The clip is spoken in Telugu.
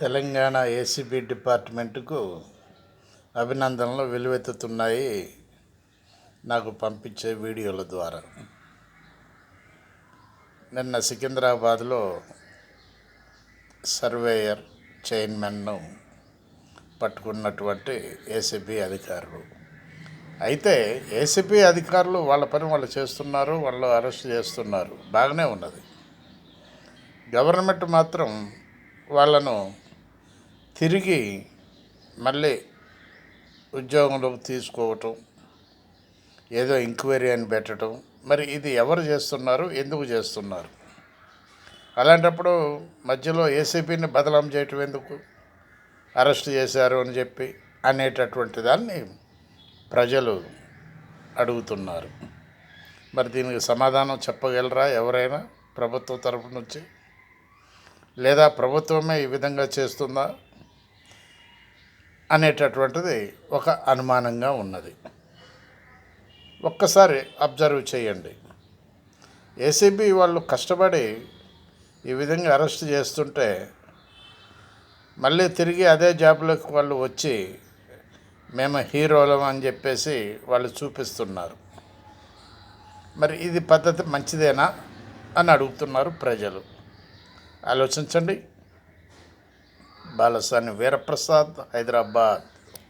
తెలంగాణ ఏసీబీ డిపార్ట్మెంటుకు అభినందనలు వెల్లువెత్తుతున్నాయి నాకు పంపించే వీడియోల ద్వారా. నిన్న సికింద్రాబాద్లో సర్వేయర్ చైర్మన్ను పట్టుకున్నటువంటి ఏసీబీ అధికారులు. అయితే ఏసీబీ అధికారులు వాళ్ళ పని వాళ్ళు చేస్తున్నారు, వాళ్ళు అరెస్ట్ చేస్తున్నారు, బాగానే ఉన్నది. గవర్నమెంట్ మాత్రం వాళ్ళను తిరిగి మళ్ళీ ఉద్యోగంలోకి తీసుకోవటం, ఏదో ఎంక్వైరీ అని పెట్టడం, మరి ఇది ఎవరు చేస్తున్నారు, ఎందుకు చేస్తున్నారు? అలాంటప్పుడు మధ్యలో ఏసీబీని బదలాం చేయటం ఎందుకు? అరెస్ట్ చేశారు అని చెప్పి అనేటటువంటి దాన్ని ప్రజలు అడుగుతున్నారు. మరి దీనికి సమాధానం చెప్పగలరా ఎవరైనా ప్రభుత్వం తరపు నుంచి? లేదా ప్రభుత్వమే ఈ విధంగా చేస్తుందా అనేటటువంటిది ఒక అనుమానంగా ఉన్నది. ఒక్కసారి అబ్జర్వ్ చేయండి. ఏసీబీ వాళ్ళు కష్టపడి ఈ విధంగా అరెస్ట్ చేస్తుంటే మళ్ళీ తిరిగి అదే జాబ్లోకి వాళ్ళు వచ్చి మేము హీరోలం అని చెప్పేసి వాళ్ళు చూపిస్తున్నారు. మరి ఇది పద్ధతి మంచిదేనా అని అడుగుతున్నారు ప్రజలు. ఆలోచించండి. బాలసాని వీరప్రసాద్, హైదరాబాద్.